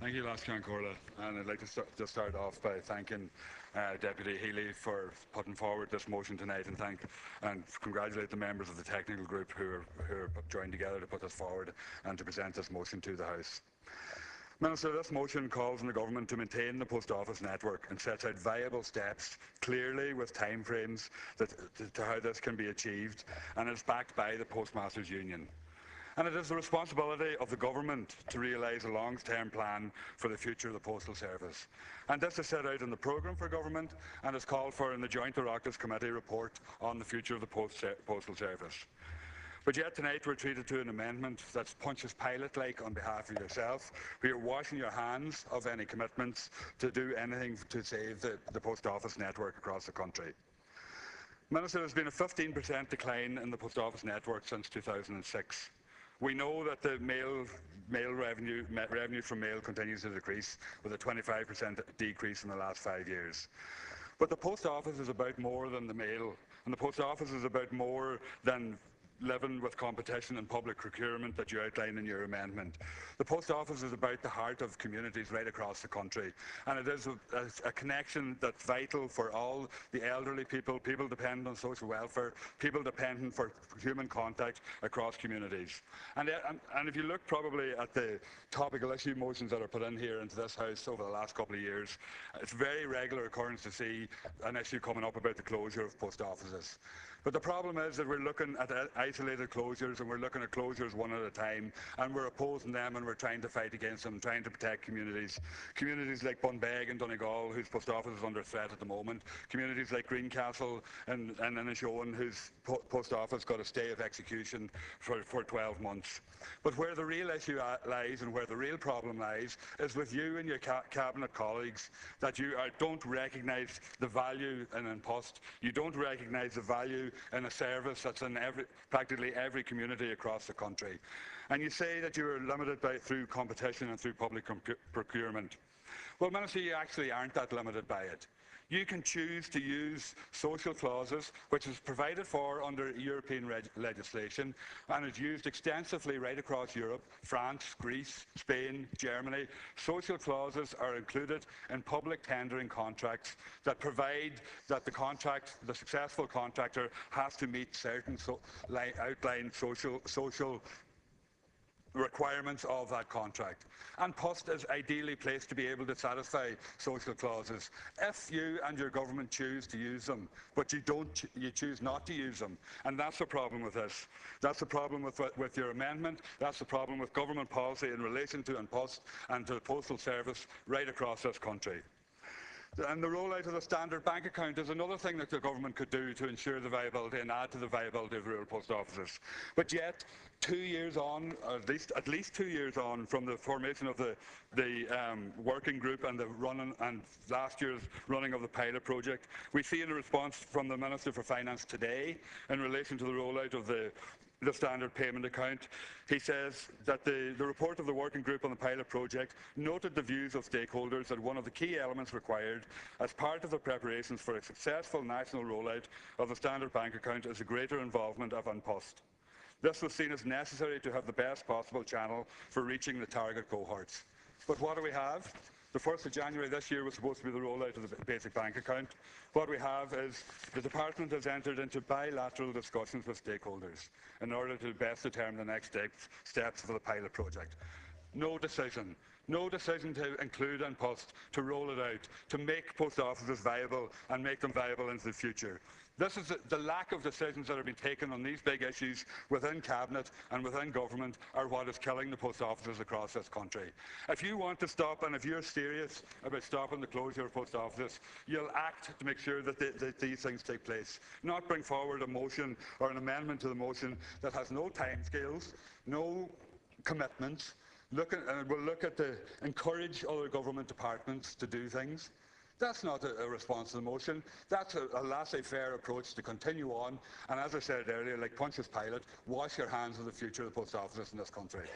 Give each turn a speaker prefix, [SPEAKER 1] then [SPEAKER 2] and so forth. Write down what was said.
[SPEAKER 1] Thank you, Lascan Corla, and I'd like to just start off by thanking Deputy Healy for putting forward this motion tonight, and congratulate the members of the technical group who are joined together to put this forward and to present this motion to the House. Minister, this motion calls on the Government to maintain the post office network and sets out viable steps clearly with timeframes to how this can be achieved, and is backed by the Postmasters Union. And it is the responsibility of the Government to realise a long-term plan for the future of the Postal Service. And this is set out in the programme for Government and is called for in the Joint Oireachtas Committee report on the future of the Postal Service. But yet tonight we're treated to an amendment that's Pontius Pilate-like on behalf of yourself, where you're washing your hands of any commitments to do anything to save the post office network across the country. Minister, there's been a 15% decline in the post office network since 2006. We know that the revenue from mail continues to decrease, with a 25% decrease in the last 5 years. But the post office is about more than the mail, and the post office is about more than living with competition and public procurement that you outline in your amendment. The post office is about the heart of communities right across the country, and it is a connection that's vital for all the elderly people dependent on social welfare, people dependent for human contact across communities. And if you look probably at the topical issue motions that are put in here into this House over the last couple of years, it's very regular occurrence to see an issue coming up about the closure of post offices. But the problem is that we're looking at isolated closures, and we're looking at closures one at a time, and we're opposing them, and we're trying to fight against them, trying to protect communities. Communities like Bunbeg and Donegal, whose post office is under threat at the moment. Communities like Greencastle and Inishowen, whose post office got a stay of execution for 12 months. But where the real issue lies, and where the real problem lies, is with you and your cabinet colleagues, that you don't recognise the value in an post. You don't recognise the value in a service that's in practically every community across the country. And you say that you are limited through competition and through public procurement. Well, Minister, you actually aren't that limited by it. You can choose to use social clauses, which is provided for under European legislation and is used extensively right across Europe: France, Greece, Spain, Germany. Social clauses are included in public tendering contracts that provide that the successful contractor has to meet certain outlined social requirements of that contract. And Post is ideally placed to be able to satisfy social clauses if you and your government choose to use them, but you choose not to use them. And that's the problem with this. That's the problem with your amendment. That's the problem with government policy in relation to Post and to the postal service right across this country. And the rollout of the standard bank account is another thing that the government could do to ensure the viability and add to the viability of rural post offices. But yet, 2 years on, at least 2 years on from the formation of the working group and last year's running of the pilot project, we see in a response from the Minister for Finance today in relation to the rollout of the standard payment account. He says that the report of the working group on the pilot project noted the views of stakeholders that one of the key elements required as part of the preparations for a successful national rollout of the standard bank account is a greater involvement of An Post. This was seen as necessary to have the best possible channel for reaching the target cohorts. But what do we have? The 1st of January this year was supposed to be the rollout of the basic bank account. What we have is the Department has entered into bilateral discussions with stakeholders in order to best determine the next steps for the pilot project. No decision to include An Post, to roll it out, to make post offices viable and make them viable into the future. This is the lack of decisions that have been taken on these big issues within Cabinet and within Government are what is killing the post offices across this country. If you want to stop, and if you're serious about stopping the closure of post offices, you'll act to make sure that these things take place, not bring forward a motion or an amendment to the motion that has no timescales, no commitments. We'll look at encourage other government departments to do things. That's not a response to the motion. That's a laissez-faire approach to continue on. And as I said earlier, like Pontius Pilate, wash your hands of the future of the post office in this country.